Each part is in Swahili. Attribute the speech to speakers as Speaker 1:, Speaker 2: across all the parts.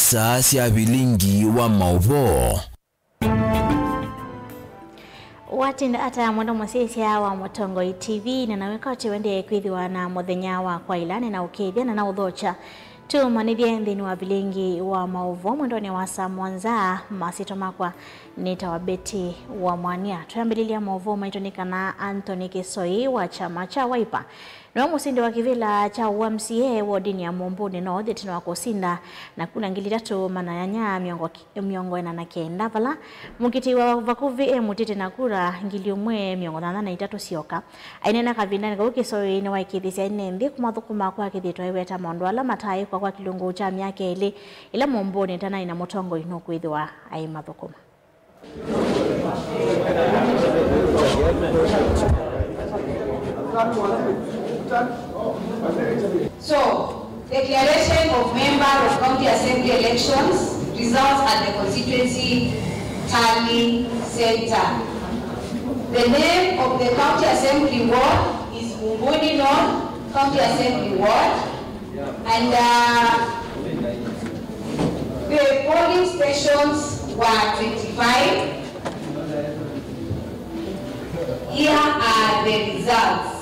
Speaker 1: saa cia bilingi wa mauvo.
Speaker 2: Watinda ata mwendo mwasisia wa Motongoi TV na naweka wende kwithiwa na muthenya wa kwa ilane na ukithia na udhocha tu manithia nthini wa bilingi wa mauvo mwendoni wa saa mwanza masito makwa nitawabeti wa mwania. Tuyambililia mauvo maitonika na Anthony Kisoi wa chama cha Wiper. Na musindi wa kivila cha UMCA wodini ya Mumbuni North tino wa kusinda na kuna ngili tatu manayanya miongo ena na kenda vala mukiti wa vakuvi mutite na kura ngili umwe miongo na itatu sioka ainena kavinda nga Kisoi ni waikithisia inendi kumathukuma kwa kithitwa iweta mondo ala matai kwa kilungu cha miake ili ila Mumbuni tana ina Motongo ino kwithwa ai mathukuma.
Speaker 3: So, declaration of member of county assembly elections, results at the constituency tally center. The name of the county assembly ward is Mumbuni North County Assembly Ward, and the polling stations were 25. Here are the results.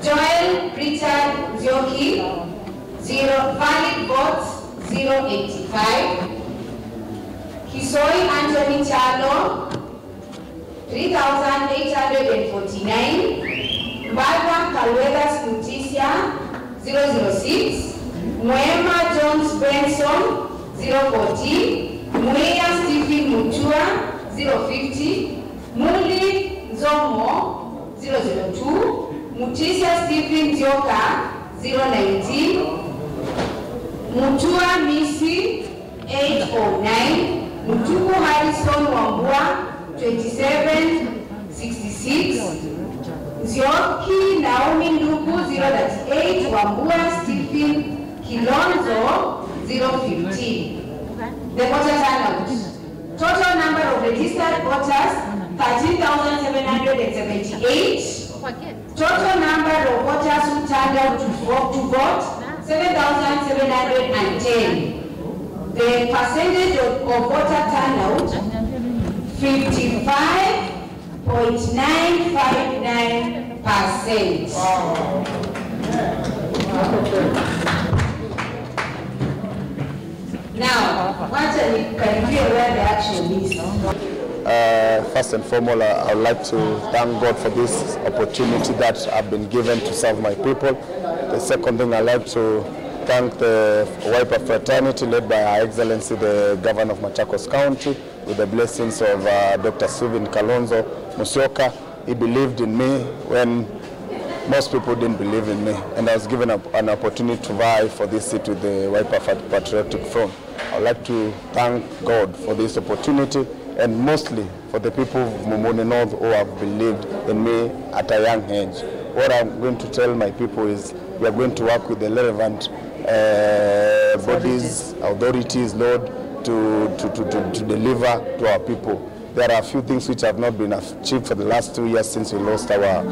Speaker 3: Joel Richard Nzioki, 0 valid votes 085. Kisoi Anthony Chalo, 3,849. Mbagwa Kalwedas Mutisia, 006. Mwema Jones Benson, 014. Mwea Stephen Mutua, 050. Muli Nzomo, 002. Mutisia Stephen Zioka, 019. Mutua Misi, 809. Mutuku Harrison Wambua, 2766. Zioki Naomi Ndugu, 038. Wambua Stephen Kilonzo, 015. The voter turnout. Total number of registered voters, 13,778. Total number of voters who turned out to vote 7,710. The percentage of voter turnout 55.959%. Now, once I can hear where the action is.
Speaker 4: First and foremost, I would like to thank God for this opportunity that I've been given to serve my people. The second thing, I'd like to thank the Wiper fraternity led by Her Excellency the Governor of Machakos County with the blessings of Dr. Stephen Kalonzo Musyoka. He believed in me when most people didn't believe in me, and I was given an opportunity to vie for this seat with the Wiper Patriotic Front. I'd like to thank God for this opportunity, and mostly for the people of Mumbuni North who have believed in me at a young age. What I'm going to tell my people is we are going to work with the relevant bodies, authorities, Lord, to deliver to our people. There are a few things which have not been achieved for the last 2 years since we lost our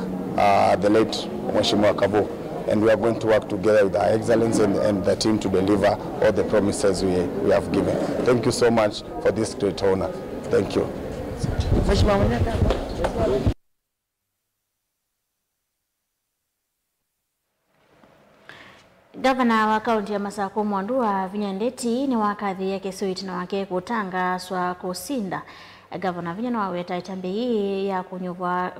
Speaker 4: the late Mheshimiwa Kabo. And we are going to work together with Her Excellency and the team to deliver all the promises we have given. Thank you so much for this great honor. Thank you.
Speaker 2: Gavana wa kaunti ya Masako Mwandua Vinyandeti ni wakadhi ya Kisoi na wake kutanga swa kusinda. Gavana Vinyana waweta itambe hii ya kunyuwa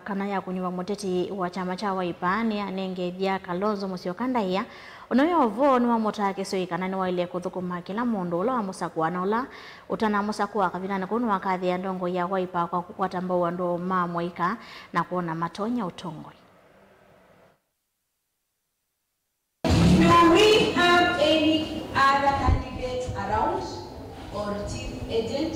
Speaker 2: moteti wa chama cha Wiper ni anenge vya Kalonzo Musyoka Ndaiya unayo ovo ni wa mota Kisoi kana ni waile kuthukuma kila mundu ula wa Musakwa na ula utana Musakwa kavinana kunu wakadhi ya ndongo ya Wiper kwa kukwata mbao ndo mamwika na kuona matonya utongoi.
Speaker 3: Do we have any other candidates around or chief agent?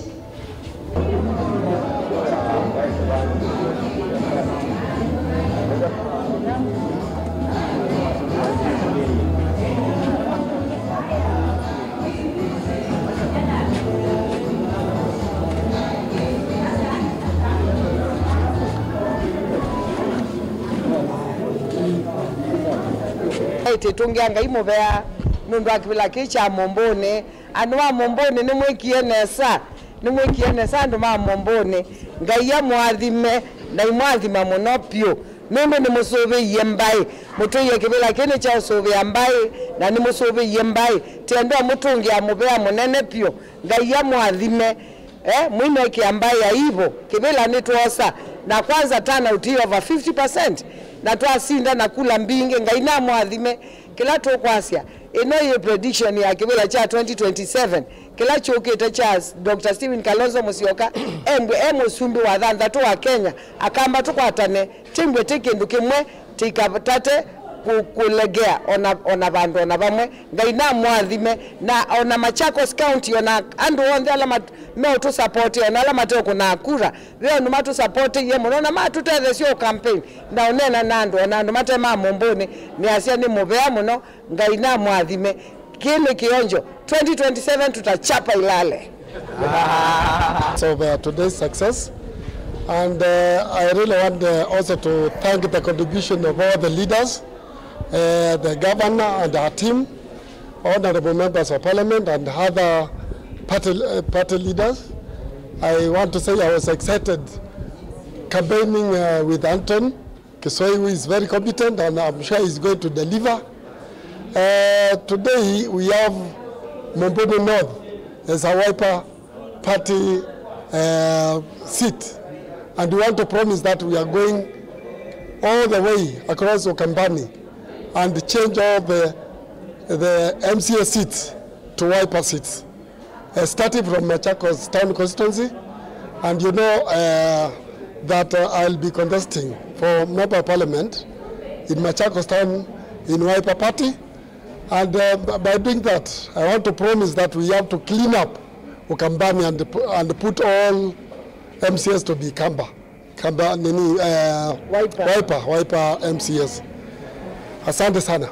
Speaker 5: Tungianga imuvea nundu akibila kicha mombone anwa mombone ni mwikie nesa ndu ma mombone ngaiya mwathime na imwathima muno pio nundu ni musubi yembai mutuye kibila kini cha usubi ambai na ni musubi yembai tendo mutungi amubea munene pio ngaiya mwathime mwime kiambai ya hivyo kibila ni tuosa na kwanza tana uti over 50% na twasinda na kula mbinge ngaina mwathime kila tukwasia ino ye prediction ya kibila cha 2027 kila chokete cha Dr. Stephen Kalonzo Musyoka musumbi wa dhanda tu wa Kenya akamba tukwatane timbwe tikindu kimwe tikatate kulegea ona bandu ona bamwe ngaina mwathime na ona Machakos County ona andu onde ala me to support ona ala matoko na kura we no matu support ye mona matu tete sio campaign na onena nando ona andu matema mombone ni asia ni mubea muno ngaina mwathime kile kionjo 2027 tutachapa Ilale.
Speaker 6: So today's success, and I really want also to thank the contribution of all the leaders, the governor and our team, honorable members of parliament and other party leaders. I want to say I was excited campaigning with Anton Kisoi, who is very competent and I'm sure he's going to deliver. Today we have Mombone North as a Wiper Party seat, and we want to promise that we are going all the way across Ukambani and change all the MCA seats to Wiper seats, starting from Machakos Town constituency. And you know that I'll be contesting for member of parliament in Machakos Town in Wiper Party. And by doing that, I want to promise that we have to clean up Ukambani and put all MCS to be Wiper MCS. Asante sana.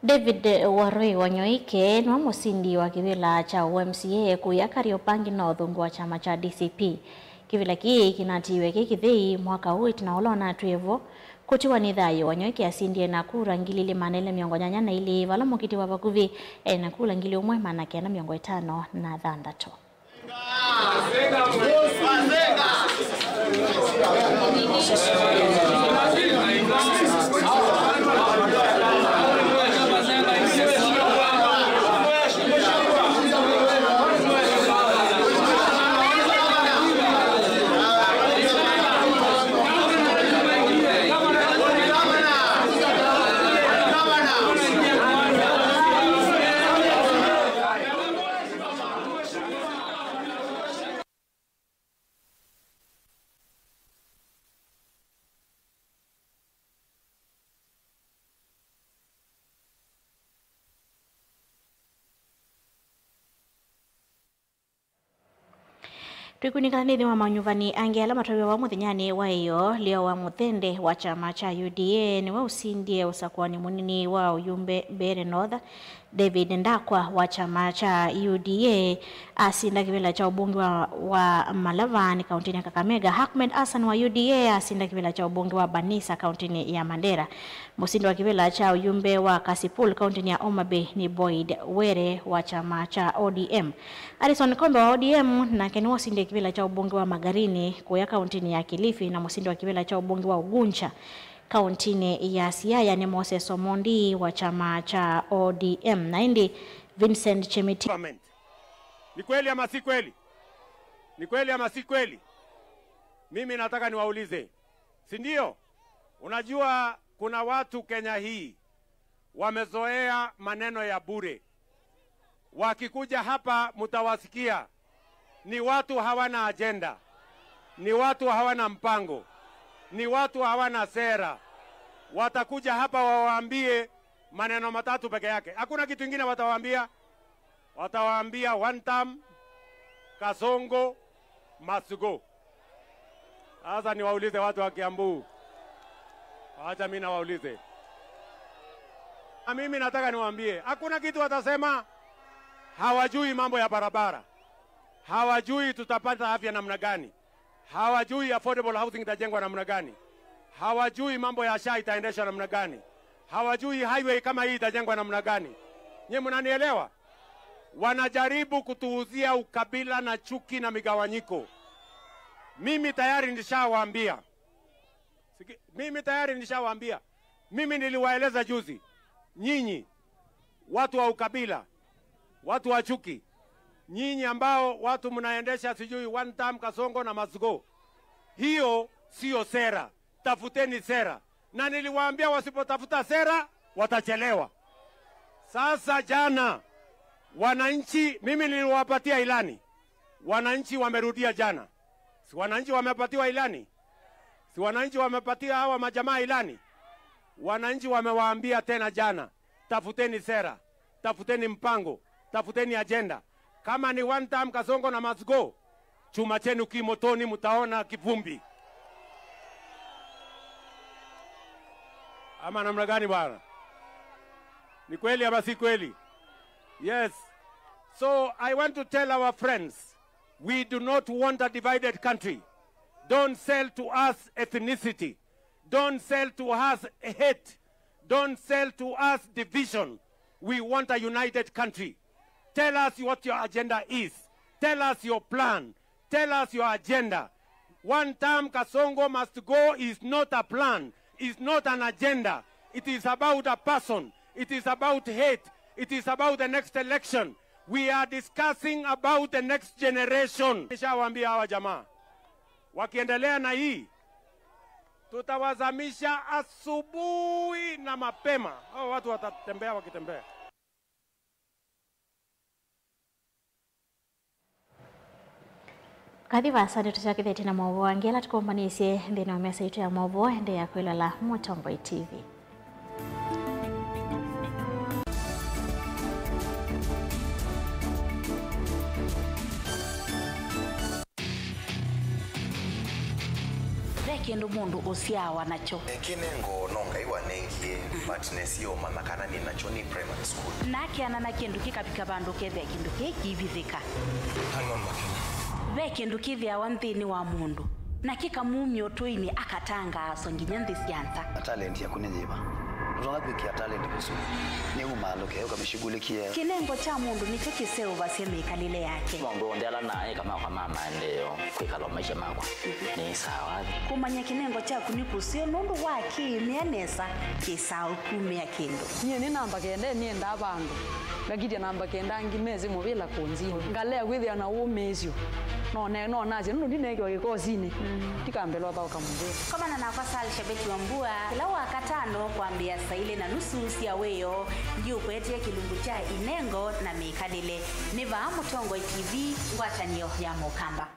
Speaker 2: David Warui Wanyoike ni musindi wa kibila cha UMCA kuya Kariobangi na udhungu wa chama cha DCP. Kibila kii kinatiwe kikithii mwaka huu tunaolona tuevo kutiwa nidhayo Wanyoike asindie na kura ngilili manele miongo nyanya ili vala mukiti wa bakuvi na kula ngili umwe manake na miongo 5 na thandato. Tukunikanithi wa manyuvani angela matawe wa muthinyani wa iyo leo wa muthende wa chama cha UDA ni wa usindie usakwani munini wa uyumbe Bere North David Ndakwa wa chama cha UDA asinda kibila cha ubunge wa Malavani kaunti ya Kakamega. Ahmed Hassan wa UDA asinda kibila cha ubunge wa Banisa kaunti ya Mandera. Musindi wa kibila cha uyumbe wa Kasipul kaunti ya Homabay ni Boyd Were wa chama cha ODM. Alison Kombe wa ODM na Kenwa sindi kibila cha ubunge wa Magarini kuya kaunti ya Kilifi, na musindi wa kibila cha ubunge wa Uguncha kaunti ya Siaya ni Moses Omondi wa chama cha ODM. Na indi Vincent Chemiti.
Speaker 7: Ni kweli ama si kweli? Ni kweli ama si kweli? Mimi nataka niwaulize, si ndio? Unajua kuna watu Kenya hii wamezoea maneno ya bure. Wakikuja hapa mtawasikia ni watu hawana agenda, ni watu hawana mpango, ni watu hawana sera. Watakuja hapa wawaambie maneno matatu peke yake. Hakuna kitu kingine watawaambia. Watawaambia one term, Kasongo, must go. Sasa niwaulize watu wa Kiambu. Acha mimi nawaulize. Mimi nataka niwaambie, hakuna kitu watasema. Hawajui mambo ya barabara. Hawajui tutapata afya namna gani. hawajui affordable housing itajengwa namna gani, hawajui mambo ya SHA itaendeshwa namna gani, hawajui highway kama hii itajengwa namna gani. Nyie mnanielewa? Wanajaribu kutuuzia ukabila na chuki na migawanyiko. Mimi tayari nishawaambia. Mimi niliwaeleza juzi, nyinyi watu wa ukabila, watu wa chuki, nyinyi ambao watu mnaendesha sijui one term Kasongo na Masugo, hiyo sio sera. Tafuteni sera. Na niliwaambia wasipotafuta sera watachelewa. Sasa jana wananchi, mimi niliwapatia ilani, wananchi wamerudia jana. Si wananchi wamepatiwa ilani? Si wananchi wamepatia hawa majamaa ilani? Wananchi wamewaambia tena jana, tafuteni sera, tafuteni mpango, tafuteni agenda. Kama ni one term Kasongo na Masugo, chuma chenu kimotoni, mtaona kivumbi. Ama namna gani bwana? Ni kweli ama si kweli? Yes. So I want to tell our friends, we do not want a divided country. Don't sell to us ethnicity. Don't sell to us hate. Don't sell to us division. We want a united country. Tell us what your agenda is. Tell us your plan. Tell us your agenda. One term Kasongo must go is not a plan. It's not an agenda. It is about a person. It is about hate. It is about the next election. We are discussing about the next generation. Nishawaambia hawa jamaa, wakiendelea na hii, tutawazamisha asubuhi na mapema. Hao watu watatembea wakitembea.
Speaker 2: Kadhi vasani tuchakitheti na mauvo angela tukombanisye ndina mesa itu ya mauvo ende ya kwilala Mutongoi TV.
Speaker 8: Kendo mundu usiawa nacho
Speaker 9: kinengo nonga iwanekie matness yo mamakana ni nacho ni primary school
Speaker 8: naki anana kendo kikapika bandu kethe kendo kikibithika
Speaker 9: hang on makina
Speaker 8: kendo kithia wanthini wa mundu na kikamumyo toini akatanga songinya nthisianza
Speaker 10: talent ya kunenyiba tungapikia talent kusu ni umaloke ukamshughulikia
Speaker 8: kinengo cha mundu nicho kiseo basi mikalile yake
Speaker 11: mambo ndela naye kama kwa mama ndio kwikala maisha makwa ni sawa
Speaker 8: kumanya kinengo cha kunikusio nundu waki mianesa kisao kumia kendo
Speaker 12: nye ni namba kende ni enda bandu ngagidia namba kenda ngimeze mubila konzini ngalea kwithia na umezio no naje nundu ndineke wagikozini tikambelwa ba kamunde
Speaker 8: kama na kwa sali shabeti wa mbua kila wakatano kuambia saile na nusu sia weyo ndio kwetia kilungu cha inengo na mikalile niva Mutongoi TV ngwatanio ya Mukamba.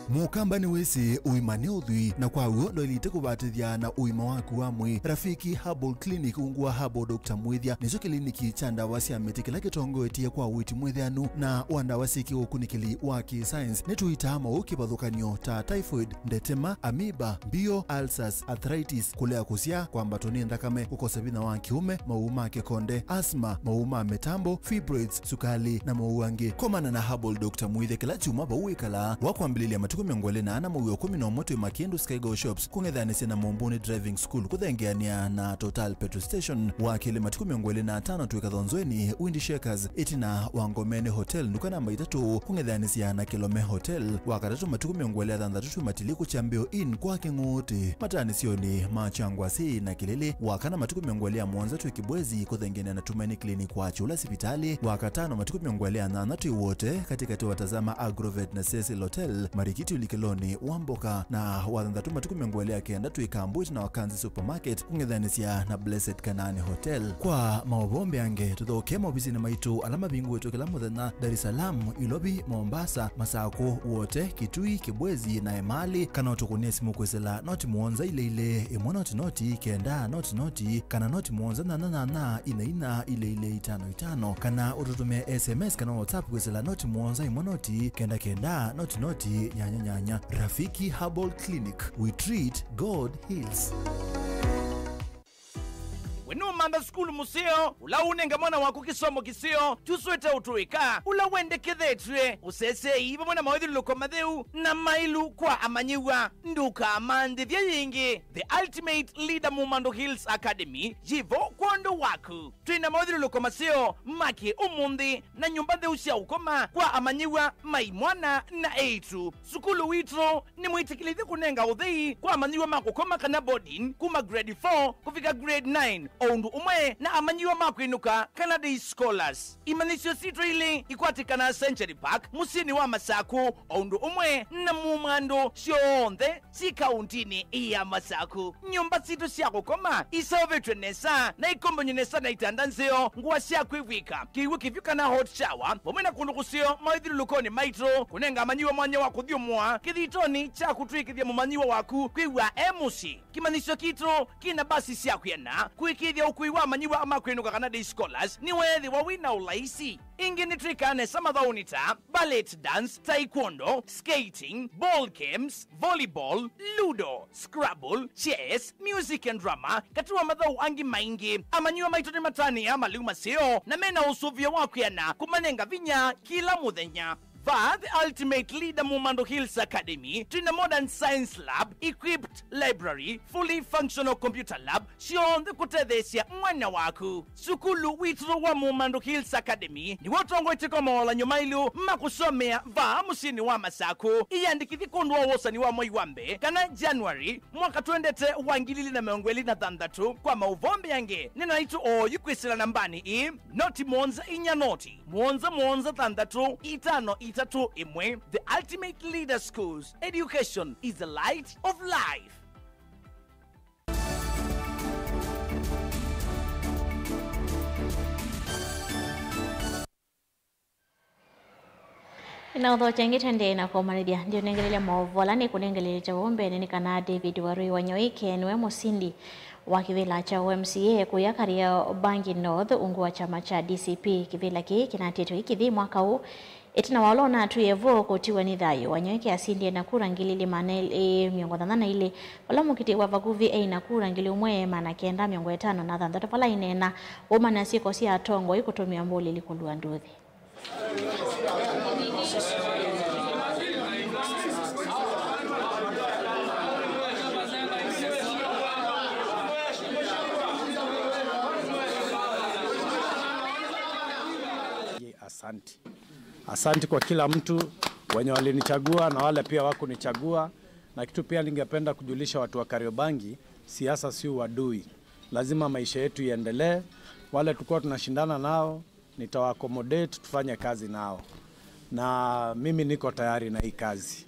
Speaker 1: Mukamba ni wese uimane udhui na kwa uo loilite kubatithia na uima waku wa mwi Rafiki Herbal Clinic ungua Herbal Dr. Mwithia nicho kliniki cha ndawa cia miti kila kitongoetie kwa witi mwithianu na wandawa siki ukunikili wa ki-science nituitama ukibadhukanio ta typhoid, ndetema, amoeba, bio, ulcers, arthritis, kulea kusia kwa mbatoni ndakame, kukosa bina wa kiume, mauma kekonde, asma, mauma metambo, fibroids, sukali na mauangi. Komana na Herbal Dr. Mwithia kila chuma bauikala wakwambililia matuku miongole na ana mawio 11 makiendu Skygo Shops kungedhanisi na Mombuni Driving School kuthengeania na Total Petrol Station wakile matuku miongole na 5 tuikadhonzweni Windy Shakers itina Wangomene Hotel nukana namba 3 kungedhanisi na Kilome Hotel wakatatu matuku miongole ya dhandhatu matiliku chambio in kwa kinguti matani sioni machangwasi na kilele wakana matuku miongole ya Mwanza tuikibwezi kuthengenia na Tumaini Clinic kwa chula hospitali wakatano matuku miongole ya nanatu wote katika tuwatazama Agrovet na Cecil Hotel Marikiti kiti ulikeloni wamboka na wathanthatu matuku ngwelea kenda tuikambwiti na wakanzi supermarket kung'ethanisia na Blessed Kanani Hotel. Kwa mauvombe ange tuthoke maofisini maitu alama bingu wetu kila muthenya Dar es Salaam, Ilobi, Mombasa, Masako, wote Kitui, Kibwezi na Emali. Kana utukunie simu kwesela noti muonza ile imwe noti kenda noti kana noti muonza na ina ile 55 kana ututumia SMS kana WhatsApp kwesela noti muonza imwe noti kenda noti nyanya. Rafiki Herbal Clinic, we treat, God heals.
Speaker 13: Wenu manda skulu museo, ula unenga mwana waku kisomo kiseo, tuswete utuika, ula wende kethetwe, usese iba mwana mawedhi luko madheu, na mailu kwa amanyiwa, nduka amande vya yingi, the ultimate leader Mumando Hills Academy, jivo kondo waku. Tuina mawedhi luko maseo, maki umundi, na nyumbande usia ukoma, kwa amanyiwa, maimwana na eitu. Sukulu witro, ni muitikilithi kunenga udhei, kwa amanyiwa makukoma kana boarding, kuma grade 4, kufika grade 9, oundu umwe na amanyiwa makwinuka Canada Scholars. Imanisio sitro ili ikwatikana Century Park, musini wa Masaku, oundu umwe na Mumando sionthe si kauntini iya Masaku. Nyumba situ siya kukoma isaovetwe nesa na ikombonye nesa na itandanzeo nguwa siya kuiwika kiwi kivyuka na hot shower pomena kundukusio maithiru lukoni maitro kunenga amanyiwa mwanya waku thiumwa kithitoni cha kutwikithia mumanyiwa waku kwiwa emusi. Kimanisio kitro kina basi siya kuyana kuikithia ukui wa amanyiwa amakwinuka Canada Scholars ni wethi wa wina ulaisi. Ingi ni trikane samathaunita, ballet dance, taekwondo, skating, ball games, volleyball, ludo, scrabble, chess, music and drama, katuwa mathau angi maingi. Amanyiwa maitu ni matani ama liuma seo na mena usuvia wakuyana kumanenga vinya kila muthenya. The ultimate leader Mumando Hills Academy, Trina Modern Science Lab, equipped library, fully functional computer lab, shionde kutethesia mwana waku. Sukulu witro wa Mumando Hills Academy, ni watongo itiko maola nyumailu, makusomea musini wa Masaku, iyandikithi kundwa wosani wa Moiwambe, kana January, mwaka tuendete wangilili na meongweli na thandatu, kwa mauvombe yange, nina itu yukwisila nambani noti monza inya noti, monza thandatu, itano itatu imwe. The ultimate leader schools. Education is the light of life.
Speaker 2: Ina udho changi tende na komanidia ndio nengelele maovola ni kunengelele cha wombe ni kana David Warui Wanyoike niwe musindi wa kivila cha MCA kuyakaria Bangi North ungu wa chama cha DCP. Kivila ki kinatito ikithi mwaka huu itina walona tuyevo kutiwa ni thayo Wanyoike asindie na kura ngilili manel miongo thandana ile wala mukiti wa vaguvi na kura ngili umwe mana kenda miongo etano na thandatu pala inena umana siko si atongo ikutumia mboli likundua nduthi.
Speaker 14: Asante kwa kila mtu wenye walinichagua na wale pia wakunichagua. Na kitu pia ningependa kujulisha watu wa Kariobangi, siasa si uadui. Lazima maisha yetu iendelee. Wale tulikuwa tunashindana nao, nitawaaccommodate tufanye kazi nao. Na mimi niko tayari na hii kazi.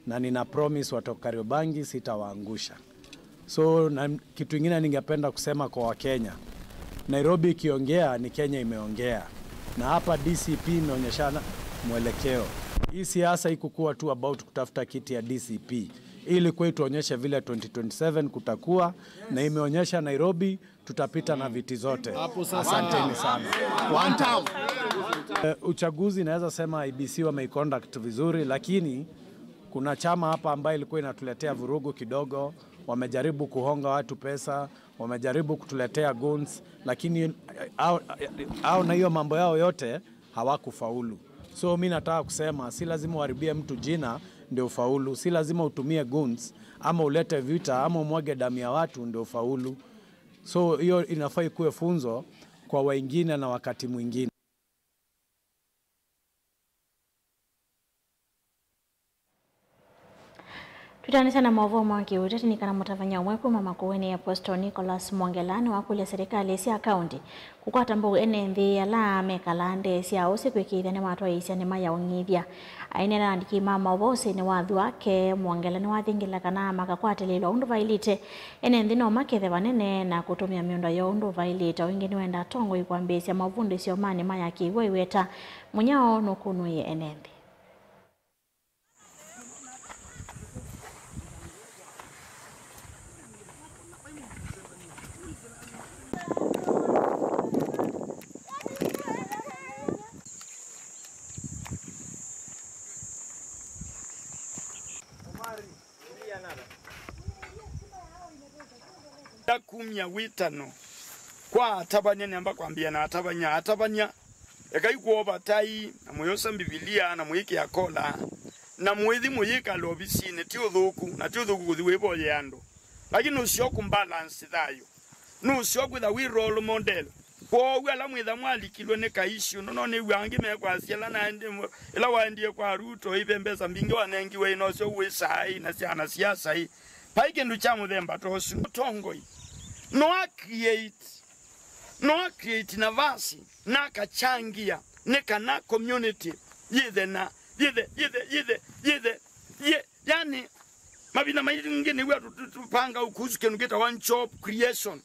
Speaker 14: Na nina promise watu wa Kariobangi sitawaangusha. So na kitu kingine ningependa kusema kwa Wakenya. Nairobi ikiongea ni Kenya imeongea. Na hapa DCP imeonyeshana mwelekeo. Hii siasa ikukuwa tu about kutafuta kiti ya DCP. Ili kwetu tuonyeshe vile 2027 kutakuwa na imeonyesha Nairobi tutapita na viti zote. Asanteni sana. One time. Uchaguzi naweza sema IBC wameiconduct vizuri, lakini kuna chama hapa ambayo ilikuwa inatuletea vurugu kidogo. Wamejaribu kuhonga watu pesa, wamejaribu kutuletea guns, lakini au na hiyo mambo yao yote hawakufaulu. So mimi nataka kusema si lazima uharibie mtu jina ndio ufaulu, si lazima utumie guns ama ulete vita ama umwage damu ya watu ndio ufaulu. So hiyo inafaa ikuwe funzo kwa wengine na wakati mwingine.
Speaker 2: Tutanisa na maovu mwangi utati nikana mutafanya umweku mama kuweni Apostle Nicholas Mwangelani wakule serikali sia kaunti. Kukwata mbugu NNV ya la mekalande sia usi kwikithia ni watu wa isia ni maya ungithia. Aine na andiki mama wose ni wathu wake Mwangelani wathingila kana makakwate lilo undu vailite. NNV no makethe vanene na kutumia miundo ya undu vailite. Wingi ni wenda tongo ikuambisia mavundi sio mani maya kiwe iweta. Munyao nukunuye NNV.
Speaker 15: Kumya witano kwa atabanya namba kwambia na atabanya ekaikuwa batai na moyosa Biblia na mwiki ya kola na mwithi muyika lobisi ne tiudhuku na tiudhuku kuthiwebo yando lakini usio kumbalance thayo no usio kwitha wi role model kwa wala mwitha mwalikilwe ne kaishu no ne wangi me kwa siela na ndi ila wandie kwa Ruto ibembeza mbingi wanengi we no sio wisai na siana siasa hii paike ndu cha muthemba tosu tongoi no create navasi na kachangia neka na community yithe yani mabina maiti ngine wewe tupanga ukuzuke ngeta one job creation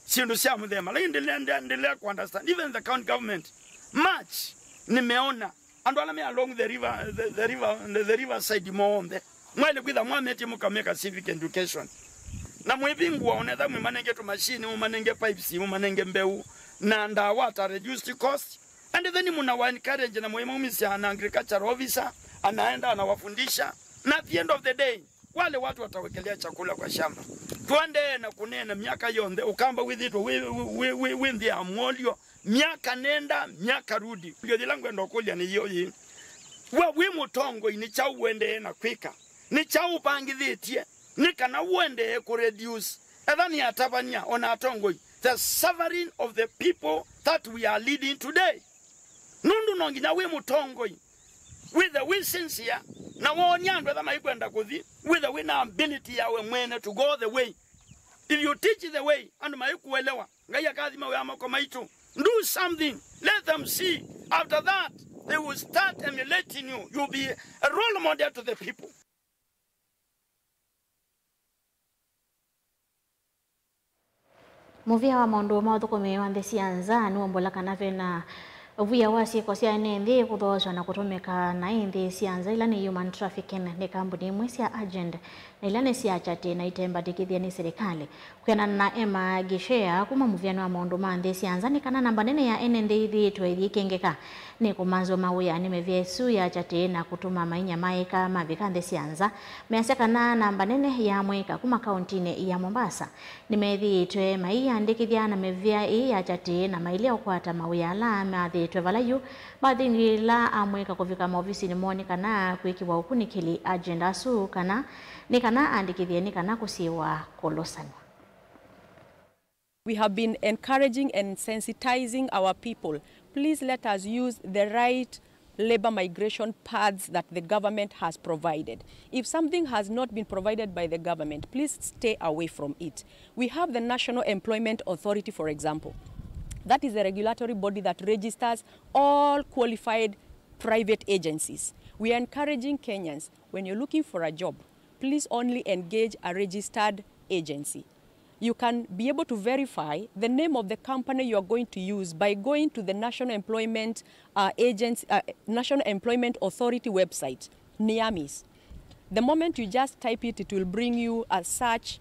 Speaker 15: sindu sia muthemba lakini ndelea ku understand even the county government much nimeona and wala me along the river side mombe mwele kwitha mwameti mukameka civic education na mwibingu waonetha mwimanenge tu machine mwimanenge pipes mwimanenge mbeu na ndawata reduced cost and then muna wa encourage na mwimumisia na agriculture officer anaenda anawafundisha na at the end of the day wale watu watawekelea chakula kwa shamba tuende na kunena miaka yonde ukamba with it with the amolio miaka nenda miaka rudi ndio dilangu ndo kulia ni hiyo hii we mutongo ini cha uende na kwika ni cha upangithitie ni kana uende ku reduce ethani atabanya ona atongo the suffering of the people that we are leading today nundu nonginya we mutongo with the wishes here na wonyandwe thama ikwenda kuthi with the win ability yawe mwene to go the way if you teach the way and maikuelewa ngaya kathima we amako maitu do something let them see after that they will start emulating you you'll be a role model to the people.
Speaker 2: Muvia wa maundu mauthukume wa nthi cia nza ni wombola kana vena vuya wa ciiko cia nthi kuthoswa na kutumika na nthi cia nza ila ni human trafficking ni kambuni imwe cia agent na ila ni cia chati na itembandikithia ni serikali kwiana na Emma Gishea kuma muviano wa maundu ma nthi cia nza ni kana namba nene ya nthi ithitwe ithikengeka ni kumanzo mawuya ni mevyesu ya chati na kutuma mainya maika mavika nthi cia nza measya kana namba nene ya mwika kuma kauntini ya Mombasa ni methitwe maiandikithia na mevya ya chati na mailia ukwata mawuya ala mathitwe valayu mathingila amwika kuvika maofisi ni moni kana kwikiwa ukunikili agenda su kana ni kana andikithie ni kana kusiwa kolosanwa.
Speaker 16: We have been encouraging and sensitizing our people. Please let us use the right labor migration paths that the government has provided. If something has not been provided by the government, please stay away from it. We have the National Employment Authority, for example. That is a regulatory body that registers all qualified private agencies. We are encouraging Kenyans, when you're looking for a job, please only engage a registered agency. You can be able to verify the name of the company you are going to use by going to the National Employment National Employment Authority website, NIAMIS. The moment you just type it, it will bring you a search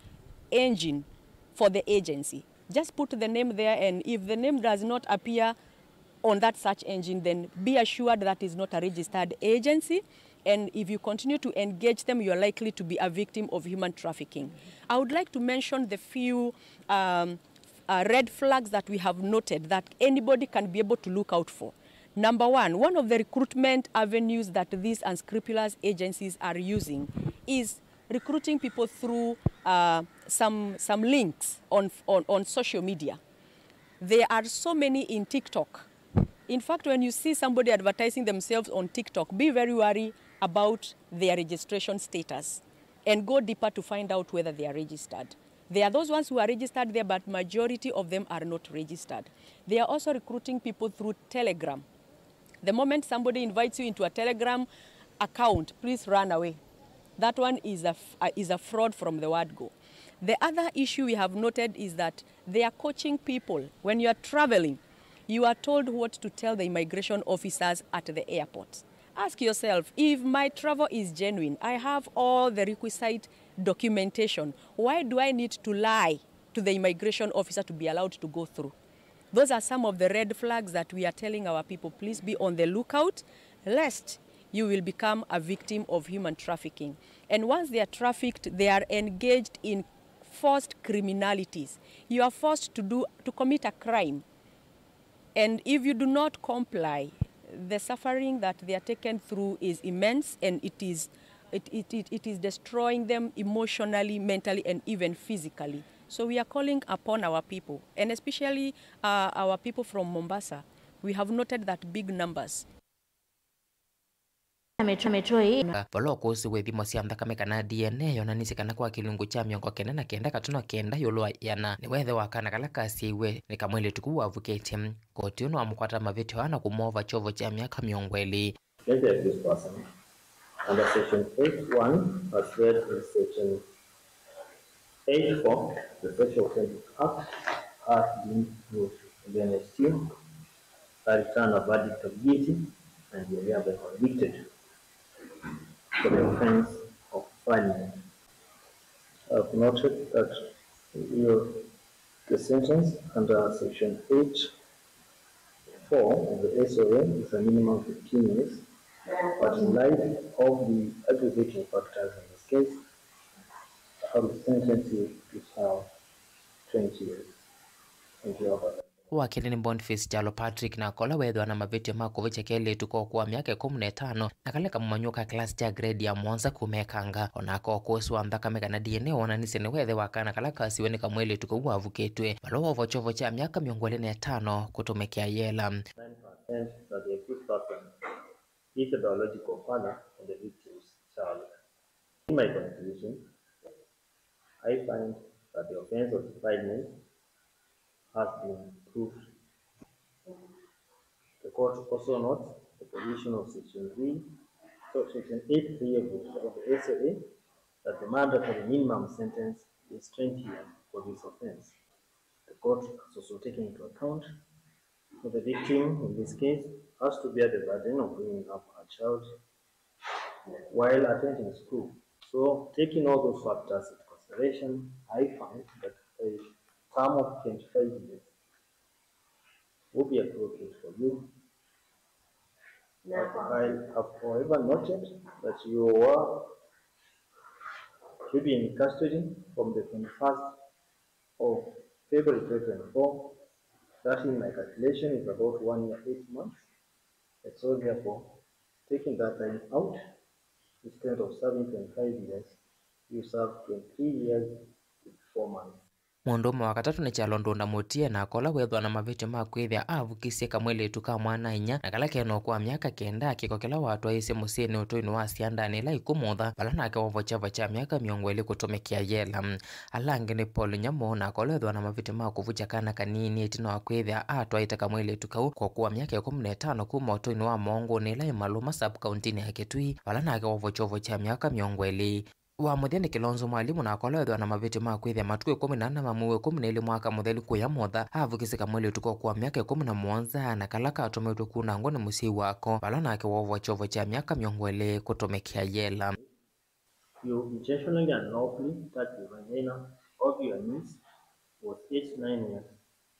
Speaker 16: engine for the agency. Just put the name there, and if the name does not appear on that search engine, then be assured that is not a registered agency. And if you continue to engage them, you are likely to be a victim of human trafficking. I would like to mention the few red flags that we have noted that anybody can be able to look out for. Number one of the recruitment avenues that these unscrupulous agencies are using is recruiting people through some links on social media. There are so many in TikTok. In fact, when you see somebody advertising themselves on TikTok, be very wary about their registration status. and go deeper to find out whether they are registered. There are those ones who are registered there, but majority of them are not registered. They are also recruiting people through Telegram. The moment somebody invites you into a Telegram account, please run away. That one is a fraud from the word go. The other issue we have noted is that they are coaching people. When you are traveling, you are told what to tell the immigration officers at the airport. Ask yourself, if my travel is genuine, I have all the requisite documentation, why do I need to lie to the immigration officer to be allowed to go through? Those are some of the red flags that we are telling our people. Please be on the lookout, lest you will become a victim of human trafficking. And once they are trafficked, they are engaged in forced criminalities. You are forced to commit a crime. And if you do not comply, the suffering that they are taken through is immense, and it is destroying them emotionally, mentally, and even physically. So we are calling upon our people, and especially our people from Mombasa. We have noted that big numbers.
Speaker 17: Poloko usiwe thimo cia thakame kana DNA yonanicikana kwa kilungu cha miongo kenda na kenda katuno kenda yulwa yana ni wethe wakana kala kasiwe ni kamwele tuku wavuketie koti uno amukwata mavitio ana kumova chovo cha miaka miongweli.
Speaker 18: This person under section 8.1 as read in section 8.4 the Sexual Offences Act has been moved against you. I return a verdict of guilty and you are hereby convicted for the offense of violence. I have noted that the sentence under section 8.4 of the SOA is a minimum of 15 years, but in light of the aggravating factors in this case, I will sentence you to serve 20 years. Thank you all.
Speaker 17: Wakili ni Boniface Jalo Patrick na kola wedwa na mavitio makuvicha kele tuko kwa miaka 15 na kale kamanyuka class ja grade ya mwanza kumekanga onako kuhusu thakame kana DNA onanise ni wethe wakana kala kasiwe ni kamwele tuko wavuketwe balowo vochovo cha miaka 25 kutumekia yela.
Speaker 18: 9% that the accused person is the biological father of the victim's child. In my conclusion, I find that the offense of violence has been proved. The court also notes the provision of section 8.3 of the SOA that the mandatory minimum sentence is 20 years for this offense. The court has also taken into account that the victim in this case has to bear the burden of bringing up a child while attending school. So, taking all those factors into consideration, I find that a term of 25 years will be appropriate for you. I have however noted that you were to be in custody from the 21st of February 2024. That in my calculation is about 1 year, 8 months. And so therefore, taking that time out, instead of serving 25 years, you serve 23 years with 4 months.
Speaker 17: Mundume wa katatu ni Chalondo Ndamutie na kola wethwa na mavitio makwithia avukisie kamwele tuka mwana inya na kala keno kwa miaka 9 akikokela watu aise musini utoini wa siandani la ikumutha bala nake wovochava cha miaka 20 kutumikia yela. Alangi ni Paul Nyamo na kola wethwa na mavitio makuvuja kana kanini itino akwithia atwaita kamwele tukau kwa kuwa miaka 15 kuma utoini wa mongo ni la imaluma sub-countini ya Kitui bala nake wovochovo cha miaka 20. Wa mutheni Kilonzo Mwalimu na kola wethwa na mavitio makwithia matuku 14 mamuwe 12 mwaka mutheli kuya motha avukise kamwele tuko kwa miaka 17 na kala katumetwe kuna ngone musi wako bala nake wovo chovo cha miaka 20 kutumikia yela.
Speaker 18: You intentionally and lawfully touch the vagina of your niece was 8-9 years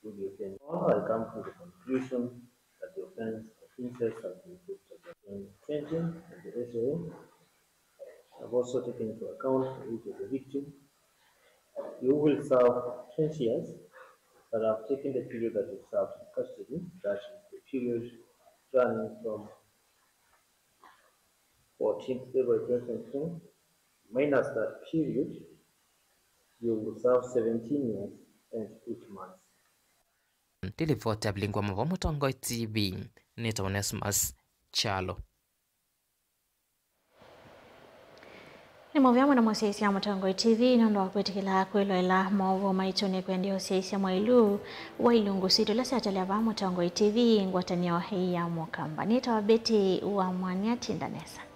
Speaker 18: to the offense. All I come to the conclusion that the offense of incest has been proved in 20 of the SOA. I've also taken into account the age of the victim. You will serve 20 years, but I've taken the period that you served in custody, that is the period running from 14th February 2022, minus that period, you will serve 17 years and 8 months.
Speaker 17: Tilivota Blingwa Mavomo Tongo TV, Nita Onesmus Chalo.
Speaker 2: Ni movyamo na mwasisi ya Mutongoi TV nondo wakwetikila kwiloela movo maitune kwendio sisi ya mwailu wa ilungu situ lasi ataleva Mutongoi TV ngwatanio hii ya Mukamba. Nita wabeti wa Mwanya Tindanesa.